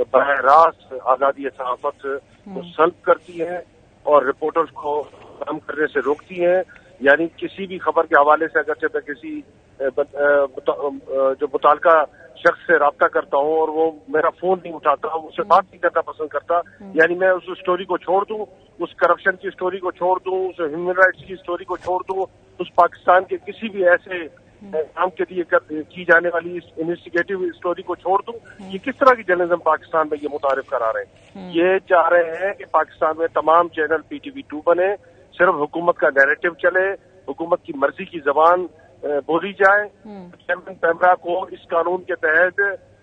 बराह रास्त आज़ादी सहाफत को सल्ब करती है और रिपोर्टर्स को काम करने से रोकती है। यानी किसी भी खबर के हवाले से अगर मैं किसी जो मुताल्लिका शख्स से राब्ता करता हूँ और वो मेरा फोन नहीं उठाता, उससे बात नहीं करना पसंद करता, यानी मैं उस स्टोरी को छोड़ दूं, उस करप्शन की स्टोरी को छोड़ दूं, उस ह्यूमन राइट्स की स्टोरी को छोड़ दूं, उस पाकिस्तान के किसी भी ऐसे काम के लिए की जाने वाली इन्वेस्टिगेटिव स्टोरी को छोड़ दूं, ये किस तरह की जर्नलिज्म पाकिस्तान में ये मुतारिफ करा रहे हैं? ये चाह रहे हैं कि पाकिस्तान में तमाम चैनल PTV2 बने, सिर्फ हुकूमत का नैरेटिव चले, हुकूमत की मर्जी की जबान बोली जाए। चेयरमैन पेमरा को इस कानून के तहत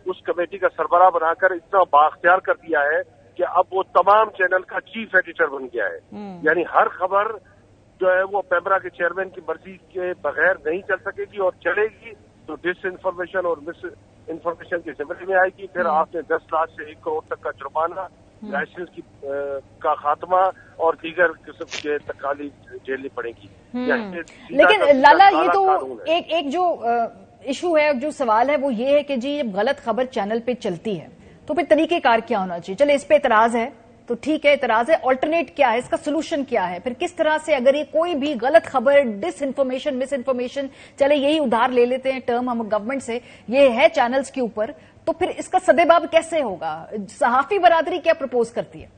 उस कमेटी का सरबराह बनाकर इतना बाख्तियार कर दिया है कि अब वो तमाम चैनल का चीफ एडिटर बन गया है। यानी हर खबर जो है वो पेमरा के चेयरमैन की मर्जी के बगैर नहीं चल सकेगी और चलेगी तो डिस इन्फॉर्मेशन और मिस इन्फॉर्मेशन के जिम्मे में आएगी। फिर आपने 10 लाख से 1 करोड़ तक का जुर्माना, लाइसेंस की का खात्मा और दीगर किस्म के तकालीफ झेलनी पड़ेगी। लेकिन लाला, ये तो एक जो इशू है, जो सवाल है वो ये है कि जी जब गलत खबर चैनल पे चलती है तो फिर तरीकेकार क्या होना चाहिए? चले इस पे इतराज है तो ठीक है, इतराज है, ऑल्टरनेट क्या है, इसका सोल्यूशन क्या है? फिर किस तरह से अगर ये कोई भी गलत खबर, डिस इन्फॉर्मेशन, मिस इन्फॉर्मेशन, चले यही उधार ले लेते हैं टर्म हम गवर्नमेंट से, ये है चैनल्स के ऊपर, तो फिर इसका सदेबाब कैसे होगा? सहाफी बरादरी क्या प्रपोज करती है?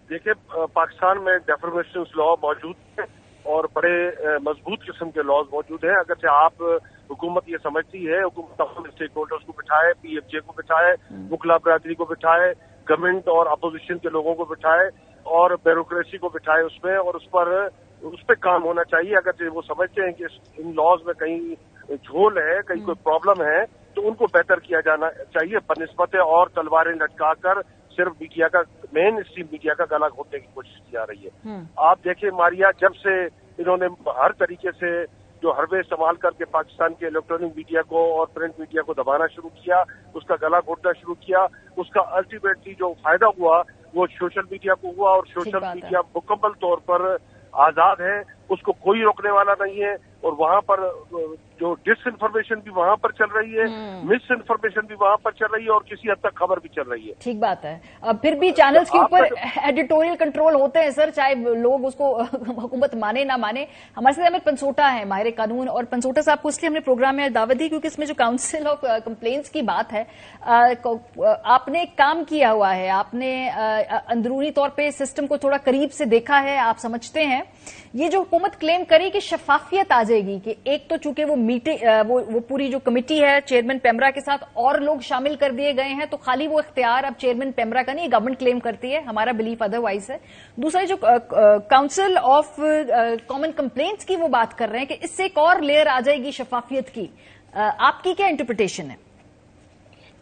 देखिए, पाकिस्तान में डेफर्मेशन लॉ मौजूद है और बड़े मजबूत किस्म के लॉज मौजूद हैं। अगर आप हुकूमत ये समझती है, हुकूमत तमाम स्टेक होल्डर्स को बिठाए, PFJ को बिठाए, वकला बरादरी को बिठाए, गवर्नमेंट और अपोजिशन के लोगों को बिठाए और ब्यूरोक्रेसी को बिठाए उसमें, और उस पर काम होना चाहिए। अगर वो समझते हैं कि इन लॉज में कहीं झोल है, कहीं कोई प्रॉब्लम है, तो उनको बेहतर किया जाना चाहिए बनिस्बत और तलवारें लटका कर सिर्फ मीडिया का, मेन स्ट्रीम मीडिया का गला घोटने की कोशिश की जा रही है। आप देखिए मारिया, जब से इन्होंने हर तरीके से जो हरवे इस्तेमाल करके पाकिस्तान के इलेक्ट्रॉनिक मीडिया को और प्रिंट मीडिया को दबाना शुरू किया, उसका गला घोटना शुरू किया, उसका अल्टीमेटली जो फायदा हुआ वो सोशल मीडिया को हुआ, और सोशल मीडिया मुकम्मल तौर पर आजाद है, उसको कोई रोकने वाला नहीं है। और वहां पर जो डिसइंफॉर्मेशन भी वहां पर चल रही है, मिस इन्फॉर्मेशन भी वहां पर चल रही है, और किसी हद तक खबर भी चल रही है। ठीक बात है। अब फिर भी चैनल्स के ऊपर एडिटोरियल कंट्रोल होते हैं सर, चाहे लोग उसको हुकूमत माने ना माने। हमारे साथ अमित पंसोटा है, माहिर कानून, और पंसोटा साहब को इसलिए हमने प्रोग्राम में दावत दी क्योंकि इसमें जो काउंसिल ऑफ कंप्लेंट्स की बात है, आपने एक काम किया हुआ है, आपने अंदरूनी तौर पर सिस्टम को थोड़ा करीब से देखा है, आप समझते हैं ये जो हुकूमत क्लेम करी कि शफाफियत आ जाएगी, कि एक तो चूंकि वो मीटिंग वो पूरी जो कमेटी है चेयरमैन पेमरा के साथ और लोग शामिल कर दिए गए हैं, तो खाली वो इख्तियार अब चेयरमैन पेमरा का नहीं, गवर्नमेंट क्लेम करती है, हमारा बिलीफ अदरवाइज है। दूसरा जो काउंसिल ऑफ कॉमन कंप्लेंट्स की वो बात कर रहे हैं कि इससे एक और लेयर आ जाएगी शफाफियत की, आपकी क्या इंटरप्रिटेशन है?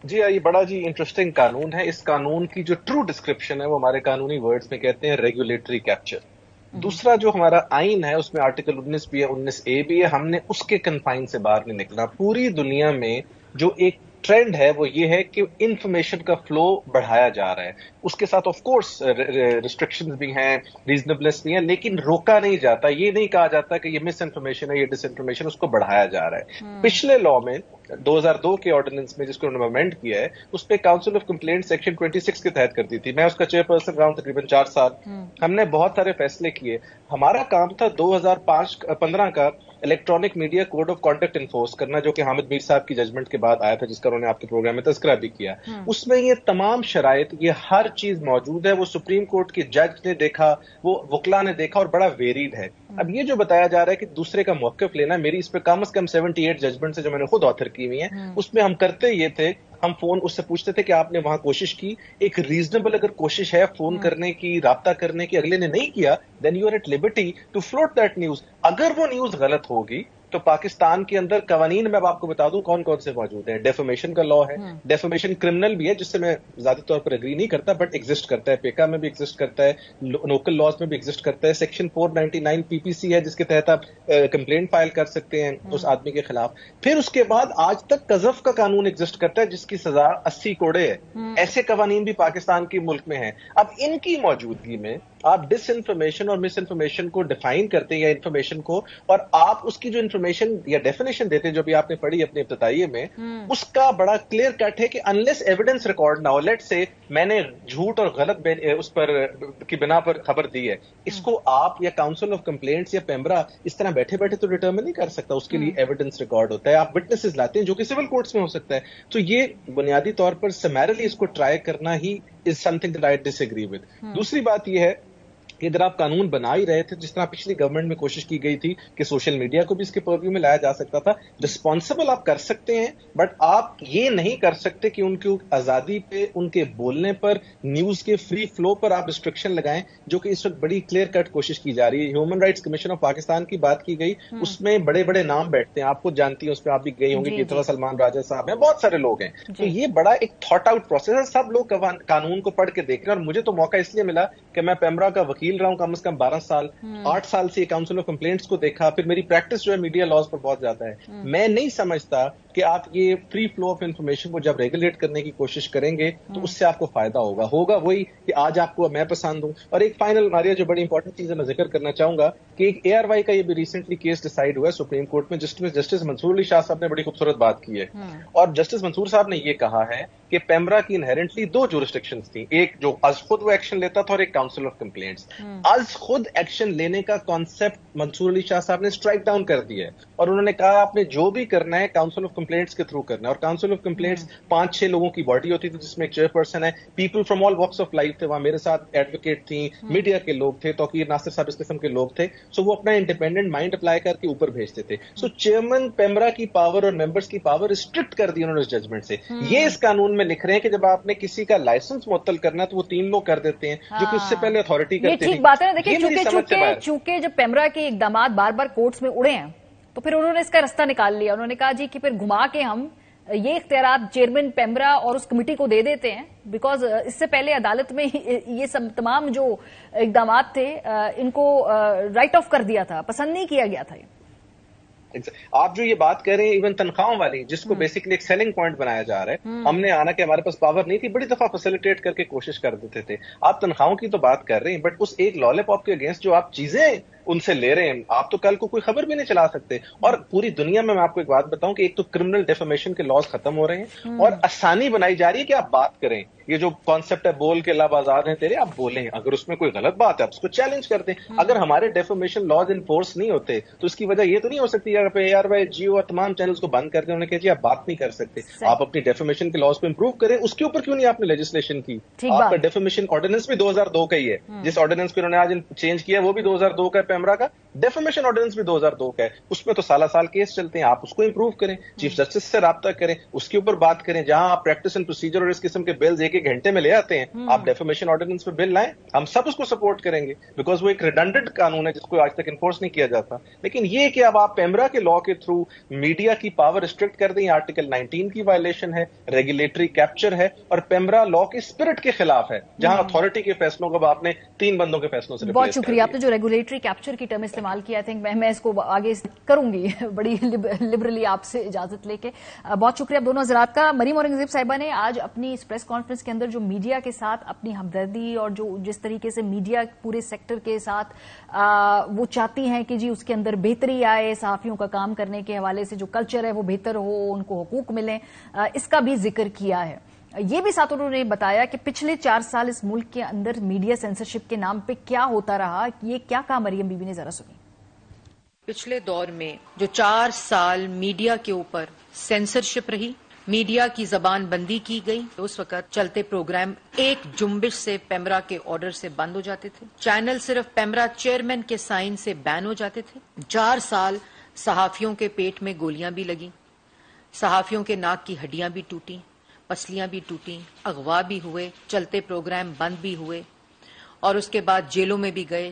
जी, ये बड़ा जी इंटरेस्टिंग कानून है। इस कानून की जो ट्रू डिस्क्रिप्शन है वो हमारे कानूनी वर्ड्स में कहते हैं रेगुलेटरी कैप्चर। दूसरा जो हमारा आइन है उसमें आर्टिकल 19 भी है, 19A भी है, हमने उसके कन्फाइन से बाहर नहीं निकलना। पूरी दुनिया में जो एक ट्रेंड है वो ये है कि इंफॉर्मेशन का फ्लो बढ़ाया जा रहा है, उसके साथ ऑफ कोर्स रिस्ट्रिक्शंस भी हैं, रीजनेबलनेस भी है, लेकिन रोका नहीं जाता। ये नहीं कहा जाता कि ये मिस इन्फॉर्मेशन है, ये डिस इन्फॉर्मेशन, उसको बढ़ाया जा रहा है। पिछले लॉ में 2002 के ऑर्डिनेंस में जिसको उन्होंने अमेंड किया है, उस पर काउंसिल ऑफ कंप्लेंट सेक्शन 26 के तहत कर दी थी। मैं उसका चेयरपर्सन रहा हूं तकरीबन 4 साल। हमने बहुत सारे फैसले किए। हमारा काम था 2015 का electronic media code of conduct enforce करना, जो कि हामिद मीर साहब की जजमेंट के बाद आया था, जिसका उन्होंने आपके प्रोग्राम में तज़किरा भी किया। उसमें ये तमाम शराइत, ये हर चीज मौजूद है। वो सुप्रीम कोर्ट के जज ने देखा, वो वकला ने देखा, और बड़ा वेरीड है। अब ये जो बताया जा रहा है कि दूसरे का मौक़िफ़ लेना, मेरी इस पर कम से कम 78 जजमेंट है जो मैंने खुद ऑथर की हुई है, उसमें हम करते ये थे, हम फोन उससे पूछते थे कि आपने वहां कोशिश की, एक रीजनेबल अगर कोशिश है फोन करने की, राब्ता करने की, अगले ने नहीं किया, then you are at liberty to float that news. अगर वो न्यूज गलत होगी तो पाकिस्तान के अंदर कवानीन में अब आपको बता दूं कौन कौन से मौजूद हैं। डेफेमेशन का लॉ है, डेफेमेशन क्रिमिनल भी है, जिससे मैं ज्यादा तौर पर एग्री नहीं करता, बट एग्जिस्ट करता है। पेका में भी एग्जिस्ट करता है, लोकल लॉज में भी एग्जिस्ट करता है। सेक्शन 499 पीपीसी है, जिसके तहत आप कंप्लेंट फाइल कर सकते हैं उस आदमी के खिलाफ। फिर उसके बाद आज तक कज़फ का कानून एग्जिस्ट करता है, जिसकी सजा 80 कोड़े है। ऐसे कवानीन भी पाकिस्तान के मुल्क में है। अब इनकी मौजूदगी में आप डिसइंफॉर्मेशन और मिस इन्फॉर्मेशन को डिफाइन करते हैं, या इन्फॉर्मेशन को, और आप उसकी जो इन्फॉर्मेशन या डेफिनेशन देते हैं, जो भी आपने पढ़ी अपने इब्तिदाइये में, उसका बड़ा क्लियर कट है कि अनलेस एविडेंस रिकॉर्ड ना हो, लेट्स से मैंने झूठ और गलत उस पर की बिना पर खबर दी है, इसको आप या काउंसिल ऑफ कंप्लेंट्स या पेमरा इस तरह बैठे बैठे तो डिटर्मिन नहीं कर सकता। उसके लिए एविडेंस रिकॉर्ड होता है, आप विटनेसेस लाते हैं, जो कि सिविल कोर्ट्स में हो सकता है। तो ये बुनियादी तौर पर समैरली इसको ट्राई करना he is something that I disagree with. दूसरी बात यह है कि अगर आप कानून बना ही रहे थे, जिस तरह पिछली गवर्नमेंट में कोशिश की गई थी कि सोशल मीडिया को भी इसके पर्व्यू में लाया जा सकता था, रिस्पॉन्सिबल आप कर सकते हैं, बट आप ये नहीं कर सकते कि उनकी आजादी पे, उनके बोलने पर, न्यूज के फ्री फ्लो पर आप रिस्ट्रिक्शन लगाएं, जो कि इस वक्त बड़ी क्लियर कट कोशिश की जा रही है। Human rights commission of Pakistan की बात की गई, उसमें बड़े बड़े नाम बैठते हैं, आप खुद जानती हैं, उसमें आप भी गई होंगी, कि सलमान राजा साहब हैं, बहुत सारे लोग हैं। तो ये बड़ा एक थॉट आउट प्रोसेस है, सब लोग कानून को पढ़ के देख रहे हैं। और मुझे तो मौका इसलिए मिला कि मैं पेमरा का वकील रहा हूं कम से कम 12 साल, 8 साल से काउंसिल ऑफ कंप्लेंट्स को देखा, फिर मेरी प्रैक्टिस जो है मीडिया लॉज पर बहुत ज्यादा है। मैं नहीं समझता कि आप ये फ्री फ्लो ऑफ इंफॉर्मेशन को जब रेगुलेट करने की कोशिश करेंगे तो उससे आपको फायदा होगा वही कि आज आपको मैं पसंद हूं। और एक फाइनल मारिया जो बड़ी इंपॉर्टेंट चीज है मैं जिक्र करना चाहूंगा कि एक ARY का ये भी रिसेंटली केस डिसाइड हुआ है सुप्रीम कोर्ट में। जस्टिस मंसूर अली शाह साहब ने बड़ी खूबसूरत बात की है, और जस्टिस मंसूर साहब ने ये कहा है कि पेमरा की इनहेरेंटली 2 जुरिस्डिक्शंस थी, एक जो अज खुद वो एक्शन लेता था और एक काउंसिल ऑफ कंप्लेंट्स। अज खुद एक्शन लेने का कॉन्सेप्ट मंसूर अली शाह साहब ने स्ट्राइक डाउन कर दिया है, और उन्होंने कहा आपने जो भी करना है काउंसिल ऑफ कंप्लेंट्स के थ्रू करना है। और काउंसिल ऑफ कंप्लेंट्स 5-6 लोगों की बॉडी होती थी, जिसमें एक चेयरपर्सन है, people from all walks of life थे वहां, मेरे साथ एडवोकेट थी, मीडिया के लोग थे, तौकीर नासिर साहब इस किस्म के लोग थे। सो वो अपना इंडिपेंडेंट माइंड अप्लाई करके ऊपर भेजते थे। सो चेयरमैन पेमरा की पावर और मेंबर्स की पावर रिस्ट्रिक्ट कर दी उन्होंने उस जजमेंट से। ये इस कानून में लिख रहे हैं कि जब आपने किसी का लाइसेंस मुअत्तल करना तो वो 3 लोग कर देते हैं, जो कि उससे पहले अथॉरिटी करती थी। ठीक बात है ना। देखिए चूंकि जब पेमरा के इकदाम बार बार कोर्ट्स में उड़े हैं, तो फिर उन्होंने इसका रास्ता निकाल लिया। उन्होंने कहा जी कि फिर घुमा के हम یہ اختیارات چیئرمین پیمرا اور اس کمیٹی کو دے دیتے ہیں؟ بیکاز اس سے پہلے عدالت میں یہ سب تمام جو اقدامات تھے ان کو رائٹ آف کر دیا تھا، پسند نہیں کیا گیا تھا. آپ جو یہ بات کر رہے ہیں ایون تنخواہوں والی، جس کو بیسکلی ایک سیلنگ پوائنٹ بنایا جا رہا ہے، ہم نے آنا کہ ہمارے پاس پاور نہیں تھی، بڑی دفعہ فیسیلیٹیٹ کر کے کوشش کر دیتے تھے. آپ تنخواہوں کی تو بات کر رہے ہیں، بٹ اس ایک لالی پاپ کے اگینسٹ جو آپ چیزیں ان سے لے رہے ہیں، آپ تو کل کو کوئی خبر بھی نہیں چلا سکتے. اور پوری دنیا میں آپ کو ایک بات بتاؤں کہ ایک تو کرمنل ڈیفیمیشن کے لاز ختم ہو رہے ہیں، اور آسانی بنائی جا رہی ہے کہ آپ بات کریں. یہ جو کانسیپٹ ہے بول کے لب آزاد ہیں تیرے، آپ بولیں، اگر اس میں کوئی غلط بات ہے آپ اس کو چیلنج کرتے ہیں. اگر ہمارے ڈیفیمیشن لاز انفورس نہیں ہوتے تو اس کی وجہ یہ تو نہیں ہو سکتی یار بھائی جیو اور تمام چینلز کو بند کر کے انہوں نے کہا جی آپ بات نہیں کر سکتے. آپ اپنی ڈیفیمیشن کے لاز کو امپروو کریں، اس کے اوپر کیوں نہیں آپ نے لیجسلیشن کی؟ آپ کا ڈیفیمیشن آرڈیننس بھی 2002 کا ہی ہے، جس آرڈیننس کو انہوں نے آج چینج کیا وہ بھی 2002 کا ہے پیمرا کا. ڈیفیمیشن آرڈیننس بھی 2002 کا ہے، اس میں تو سالہ سال کیس چلتے ہیں. آپ اس کو امپروو کریں، چیف جسٹس سے رابطہ کریں، اس کے اوپر بات کریں. جہاں آپ پریکٹس اینڈ پروسیجر اور اس قسم کے بلز ایک گھنٹے میں لے آتے ہیں، آپ ڈیفیمیشن آرڈیننس پہ بل لائیں، ہم سب اس کو سپورٹ کریں گے، بیکاز وہ ایک ریڈنڈنٹ قانون ہے جس کو آج تک انفورس نہیں کیا جاتا. لیکن یہ کہ اب آپ پیمرا کے لا کے تھرو میڈیا کی پاور ریسٹرکٹ کر دیں، آرٹیکل 19 کی وائلیشن ہے، ریگولیٹری کیپچر ہے، اور پیمرا لا کے اسپرٹ کے خلاف ہے، جہاں اتھارٹی کے فیصلوں کو آپ نے 3 بندوں کے فیصلوں سے. بہت شکریہ. آپ نے جو ریگولیٹری کیپچر کی ٹرم استعمال کیا، آئی تھنک میں اس کو آگے کروں گی بڑی لبرلی آپ سے اجازت لے کے. بہت شکریہ آپ دونوں حضرات کا. مریم اورنگزیب صاحبہ نے آج اپنی اس پریس کانفرنس کے اندر جو میڈیا کے ساتھ اپنی ہمدردی اور جو جس طریقے سے میڈیا پورے سیکٹر کے ساتھ وہ چاہتی ہیں کہ جی اس کے اندر بہتری آئے، صحافیوں کا کام کرنے کے حوالے سے جو کلچر ہے وہ بہتر ہو، ان کو حقوق ملیں، اس کا بھی ذکر کیا ہے. یہ بھی ساتھ انہوں نے بتایا کہ پچھلے 4 سال اس ملک کے اندر میڈیا سینسرشپ کے نام پہ کیا ہوتا رہا. یہ کیا کہا مریم بی بی نے، ذرا سنیں. پچھلے دور میں جو 4 سال میڈیا کے اوپر سینسرشپ رہی، میڈیا کی زبان بندی کی گئی، اس وقت چلتے پروگرام ایک جنبش سے پیمرا کے آرڈر سے بند ہو جاتے تھے، چینل صرف پیمرا چیئرمین کے سائن سے بین ہو جاتے تھے. 4 سال صحافیوں کے پیٹ میں گولیاں بھی لگیں، صحافیوں کے ناک کی ہڈیاں بھی ٹوٹیں، پسلیاں بھی ٹوٹیں، اغوا بھی ہوئے، چلتے پروگرام بند بھی ہوئے، اور اس کے بعد جیلوں میں بھی گئے.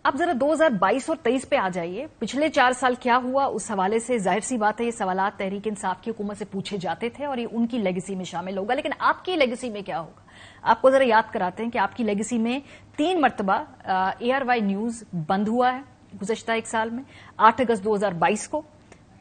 اب ذرا 2022 اور 23 پہ آ جائیے. پچھلے 4 سال کیا ہوا اس حوالے سے ظاہر سی بات ہے یہ سوالات تحریک انصاف کی حکومت سے پوچھے جاتے تھے اور یہ ان کی لیگیسی میں شامل ہوگا. لیکن آپ کی لیگیسی میں کیا ہوگا؟ آپ کو ذرا یاد کراتے ہیں کہ آپ کی لیگیسی میں 3 مرتبہ ARY نیوز بند ہوا ہے گزشتہ 1 سال میں. 8 اگست 2022 کو،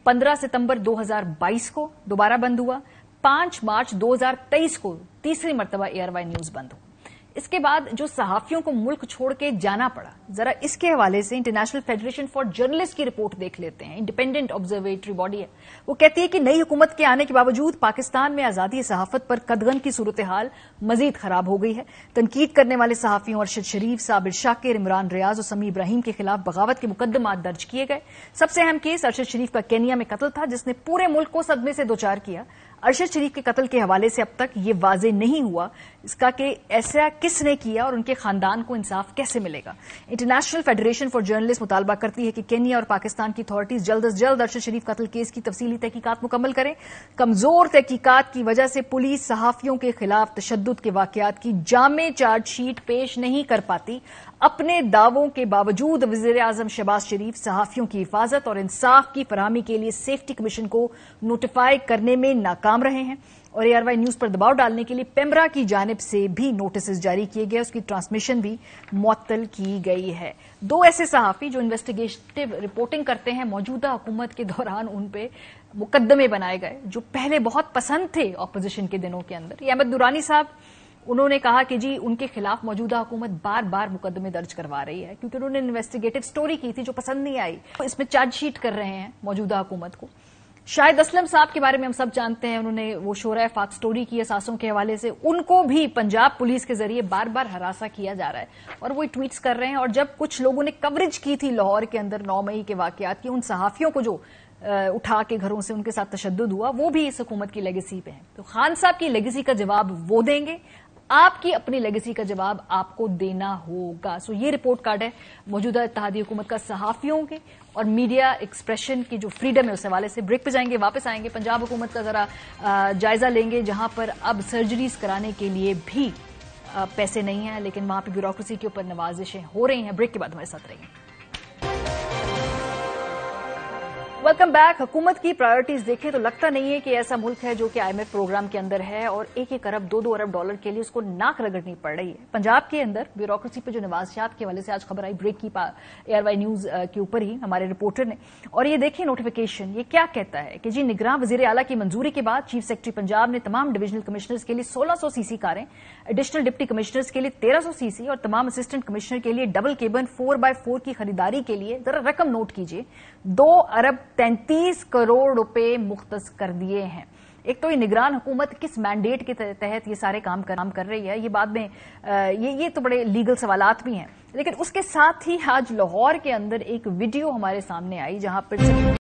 15 ستمبر 2022 کو دوبارہ بند ہوا، 5 مارچ 2023 کو تیسری مرتبہ ARY نیوز بند ہوا. اس کے بعد جو صحافیوں کو ملک چھوڑ کے جانا پڑا، ذرا اس کے حوالے سے انٹرنیشنل فیڈریشن فار جرنلسٹ کی رپورٹ دیکھ لیتے ہیں. انڈیپینڈنٹ آبزرویٹری باڈی ہے، وہ کہتی ہے کہ نئی حکومت کے آنے کے باوجود پاکستان میں آزادی صحافت پر قدغن کی صورتحال مزید خراب ہو گئی ہے. تنقید کرنے والے صحافیوں ارشد شریف، صابر شاکر، عمران ریاض اور سمیع ابراہیم کے خلاف بغاوت کے مقدمات درج کیے گئے. سب سے اہم کیس ارشد شریف کا کینیا میں قتل تھا، جس نے پورے ملک کو صدمے سے دوچار کیا. ارشد شریف کے قتل کے حوالے سے اب تک یہ واضح نہیں ہوا اس کا کہ ایسا کس نے کیا اور ان کے خاندان کو انصاف کیسے ملے گا. انٹرنیشنل فیڈریشن فار جرنلسٹ مطالبہ کرتی ہے کہ کینیا اور پاکستان کی اتھارٹیز جلد از جلد ارشد شریف قتل کیس کی تفصیلی تحقیقات مکمل کریں. کمزور تحقیقات کی وجہ سے پولیس صحافیوں کے خلاف تشدد کے واقعات کی جامع چارج شیٹ پیش نہیں کر پاتی. اپنے دعووں کے باوجود وزیر اعظم شہباز شریف صحافیوں کی حفاظت اور انصاف کی فراہمی کے لیے سیفٹی کمیشن کو نوٹیفائی کرنے میں ناکام رہے ہیں اور ARY نیوز پر دباؤ ڈالنے کے لیے پیمرا کی جانب سے بھی نوٹسز جاری کیے گئے، اس کی ٹرانسمیشن بھی معطل کی گئی ہے. 2 ایسے صحافی جو انویسٹیگیٹو رپورٹنگ کرتے ہیں، موجودہ حکومت کے دوران ان پہ مقدمے بنائے گئے جو پہلے بہت پسند تھے اپوزیشن کے دنوں کے اندر. یہ احمد نورانی صاحب، انہوں نے کہا کہ جی ان کے خلاف موجودہ حکومت بار بار مقدمے درج کروا رہی ہے کیونکہ انہوں نے انویسٹیگیٹو سٹوری کی تھی جو پسند نہیں آئی، اس میں چارج شیٹ کر رہے ہیں موجودہ حکومت کو. شاہد اسلم صاحب کے بارے میں ہم سب جانتے ہیں، انہوں نے وہ شورائے فاک سٹوری کی اساسوں کے حوالے سے، ان کو بھی پنجاب پولیس کے ذریعے بار بار ہراساں کیا جا رہا ہے اور وہ ٹویٹس کر رہے ہیں. اور جب کچھ لوگوں نے کوریج کی تھی لاہور کے اندر 9 مئی کے واقعات کی، ان صحافیوں کو جو اٹھا کے گھروں سے ان کے ساتھ تشدد ہوا، وہ بھی اس حکومت کی لیگیسی پہ ہیں. تو خان صاحب کی لیگیسی کا جواب وہ دیں گے، آپ کی اپنی لیگیسی کا جواب آپ کو دینا ہوگا. سو یہ رپورٹ کارڈ ہے موجودہ اتحادی حکومت کا صحافیوں کے اور میڈیا ایکسپریشن کی جو فریڈم ہے اس حوالے سے. بریک پہ جائیں گے، واپس آئیں گے، پنجاب حکومت کا ذرا جائزہ لیں گے جہاں پر اب سرجریز کرانے کے لیے بھی پیسے نہیں ہیں لیکن وہاں پہ بیوروکریسی کے اوپر نوازشیں ہو رہی ہیں. بریک کے بعد ہمارے ساتھ رہیں گے. Welcome back. हुकूमत की प्रायोरिटीज देखें तो लगता नहीं है कि ऐसा मुल्क है जो कि IMF प्रोग्राम के अंदर है और 1-1 अरब 2-2 अरब डॉलर के लिए उसको नाक रगड़नी पड़ रही है। पंजाब के अंदर ब्यूरोक्रेसी पे जो नवाजियात के हवाले से आज खबर आई ब्रेक की ARY न्यूज के ऊपर ही हमारे रिपोर्टर ने, और ये देखिए नोटिफिकेशन ये क्या कहता है कि जी निगरां वजीर आला की मंजूरी के बाद चीफ सेक्रेटरी पंजाब ने तमाम डिविजनल कमिश्नर्स के लिए 1600 सीसी कारें, एडिशनल डिप्टी कमिश्नर्स के लिए 1300 सीसी और तमाम असिस्टेंट कमिश्नर के लिए डबल केबन 4x4 की खरीदारी के लिए जरा रकम नोट कीजिए 2 अरब 33 करोड़ रुपए मुख्तस कर दिए हैं। एक तो ये निगरान हुकूमत किस मैंडेट के तहत ये सारे काम कर रही है, ये बाद में ये तो बड़े लीगल सवालात भी हैं। लेकिन उसके साथ ही आज लाहौर के अंदर एक वीडियो हमारे सामने आई जहां पर